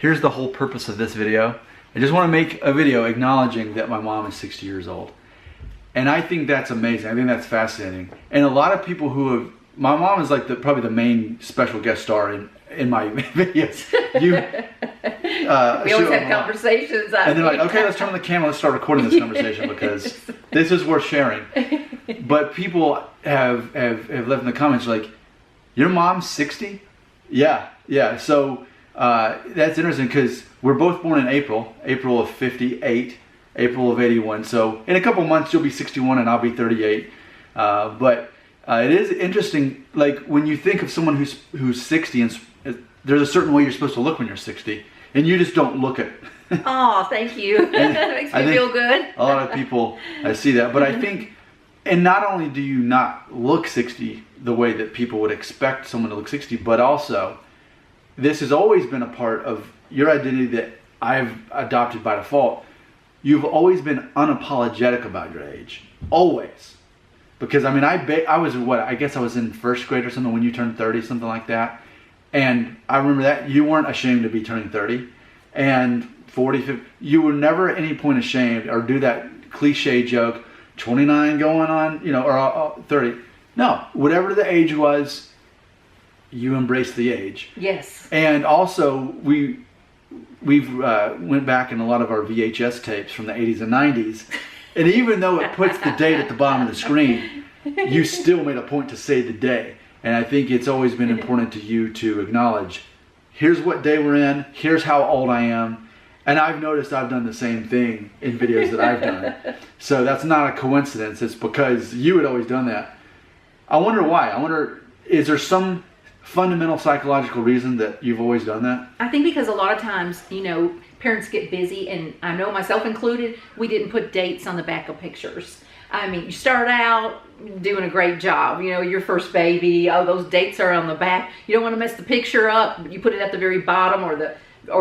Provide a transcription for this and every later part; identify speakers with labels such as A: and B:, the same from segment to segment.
A: here's the whole purpose of this video. I just want to make a video acknowledging that my mom is 60 years old. And I think that's amazing. I think that's fascinating. And a lot of people who have, my mom is like probably the main special guest star in my videos.
B: We always have conversations.
A: And they're like, okay, let's turn on the camera, let's start recording this conversation because this is worth sharing. But people have left in the comments like, your mom's 60? Yeah. So that's interesting because we're both born in April of 58, April of 81. So in a couple months you'll be 61 and I'll be 38. But it is interesting, like when you think of someone who's 60, and there's a certain way you're supposed to look when you're 60, and you just don't look it.
B: Oh, thank you. That makes me feel good.
A: A lot of people see that, but I think, and not only do you not look 60 the way that people would expect someone to look 60, but also this has always been a part of your identity that I've adopted by default. You've always been unapologetic about your age, always. Because I mean, I was what, I guess I was in first grade or something when you turned 30, something like that. And I remember that you weren't ashamed to be turning 30 and 40, 50. You were never at any point ashamed or do that cliche joke, 29 going on, or 30. No, whatever the age was, you embraced the age.
B: Yes.
A: And also we've went back in a lot of our VHS tapes from the 80s and 90s. And even though it puts the date at the bottom of the screen, you still made a point to say the day. And I think it's always been important to you to acknowledge, here's what day we're in, here's how old I am. And I've noticed I've done the same thing in videos that I've done. So that's not a coincidence. It's because you had always done that. I wonder why. Is there some fundamental psychological reason that you've always done that?
B: I think because a lot of times, parents get busy, and I know myself included, we didn't put dates on the back of pictures. I mean, you start out doing a great job, your first baby, those dates are on the back. You don't want to mess the picture up. You put it at the very bottom or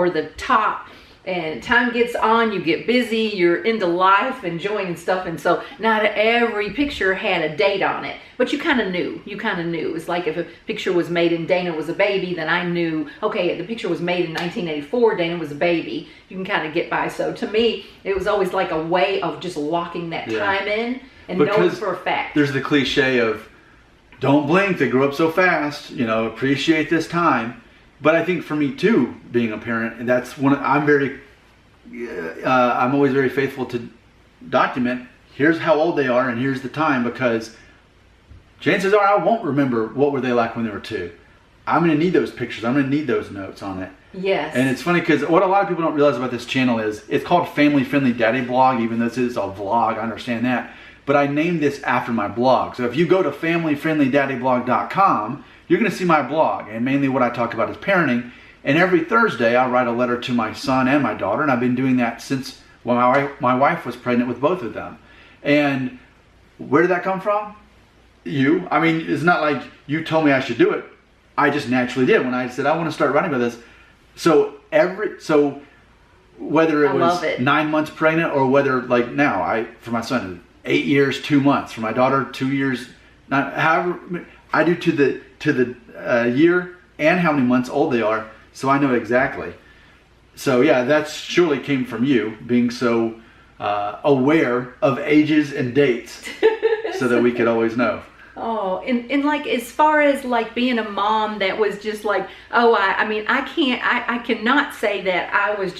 B: the top. And time gets on, you get busy, you're into life, enjoying stuff, and so not every picture had a date on it. But you kind of knew. It's like if a picture was made and Dana was a baby, then I knew, okay, the picture was made in 1984, Dana was a baby. You can kind of get by. So to me, it was always like a way of just locking that time in and knowing for a fact. There's
A: the cliche of, don't blink, they grow up so fast, appreciate this time. But I think for me too, being a parent, and that's I'm always very faithful to document, here's how old they are and here's the time, because chances are I won't remember what were they like when they were 2. I'm going to need those pictures. I'm going to need those notes on it.
B: Yes.
A: And it's funny because what a lot of people don't realize about this channel is it's called Family Friendly Daddy Blog, even though this is a vlog, I understand that. But I named this after my blog. So if you go to familyfriendlydaddyblog.com, you're going to see my blog, and mainly what I talk about is parenting. And every Thursday I write a letter to my son and my daughter, and I've been doing that since my wife was pregnant with both of them. And where did that come from? You. I mean, it's not like you told me I should do it. I just naturally did when I said I want to start writing about this. So whether it was 9 months pregnant or whether like now, for my son 8 years 2 months, for my daughter 2 years, however I do to the year and how many months old they are, so I know exactly. So yeah, that surely came from you being so aware of ages and dates, so that we could always know.
B: Oh, and like as far as like being a mom that was just like, I cannot say that I was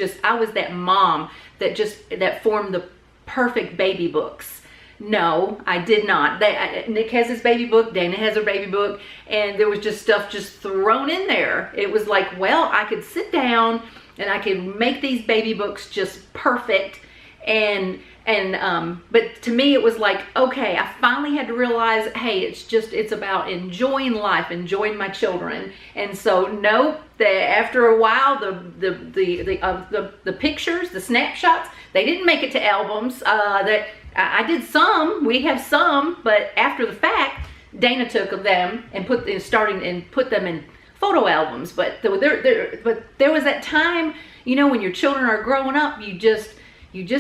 B: that mom that formed the perfect baby books. No, I did not. Nick has his baby book, Dana has her baby book, and there was just stuff just thrown in there. It was like, well, I could sit down and I could make these baby books just perfect. But to me it was like, okay, I finally had to realize, hey, it's about enjoying life, enjoying my children. And so after a while, the pictures, the snapshots, they didn't make it to albums. I did some, we have some, but after the fact, Dana took them and put them in photo albums. But there was that time, when your children are growing up, you just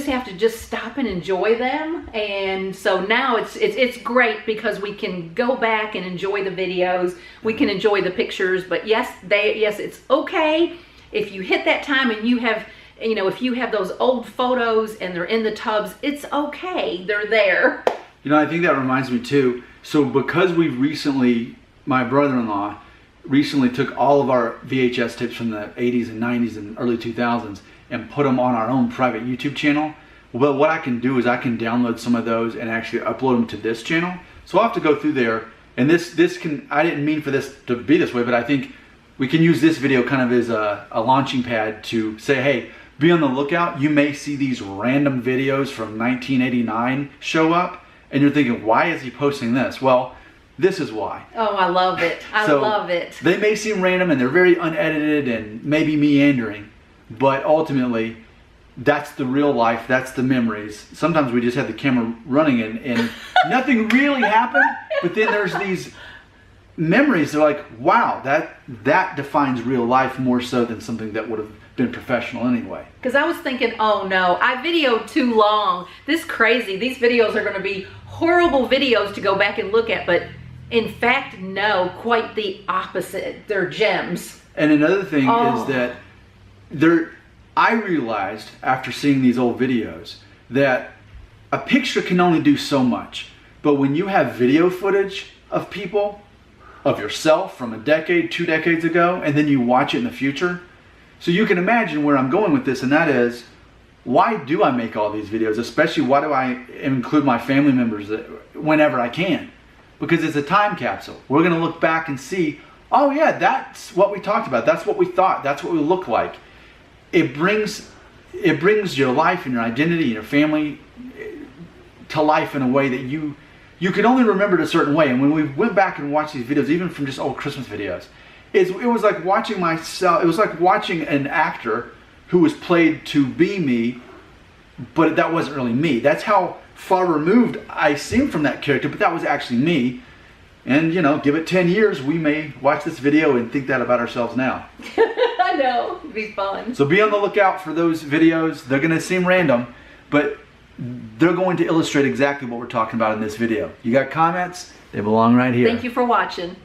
B: have to just stop and enjoy them. And so now it's great because we can go back and enjoy the videos, we can enjoy the pictures. But yes, it's okay if you hit that time and you have, you know, if you have those old photos and they're in the tubs, it's okay. They're there.
A: You know, I think that reminds me too. So because we've recently, my brother-in-law recently took all of our VHS tapes from the 80s and 90s and early 2000s and put them on our own private YouTube channel. Well, what I can do is I can download some of those and actually upload them to this channel. So I'll have to go through there, and this can, I didn't mean for this to be this way, but I think we can use this video kind of as a launching pad to say, hey, be on the lookout. You may see these random videos from 1989 show up, and you're thinking, why is he posting this? Well, this is why.
B: Oh, I love it. I love it.
A: They may seem random and they're very unedited and maybe meandering, but ultimately, that's the real life, that's the memories. Sometimes we just have the camera running and nothing really happened, but then there's these memories. They're like, wow, that defines real life more so than something that would have been professional anyway.
B: Because I was thinking, oh no, I videoed too long. This crazy. These videos are going to be horrible videos to go back and look at, but in fact, no, quite the opposite. They're gems.
A: And another thing is that I realized after seeing these old videos that a picture can only do so much. But when you have video footage of people, of yourself from a decade, 2 decades ago, and then you watch it in the future, so you can imagine where I'm going with this, and that is, why do I make all these videos? Especially, why do I include my family members whenever I can? Because it's a time capsule. We're going to look back and see, oh yeah, that's what we talked about. That's what we thought. That's what we look like. It brings your life and your identity and your family to life in a way that you can only remember it a certain way. And when we went back and watched these videos, even from just old Christmas videos, it was like watching myself. It was like watching an actor who was played to be me, but that wasn't really me. That's how far removed I seemed from that character, but that was actually me. And, you know, give it 10 years, we may watch this video and think that about ourselves now.
B: I know, it'd be fun.
A: So be on the lookout for those videos. They're going to seem random, but they're going to illustrate exactly what we're talking about in this video. You got comments? They belong right here.
B: Thank you for watching.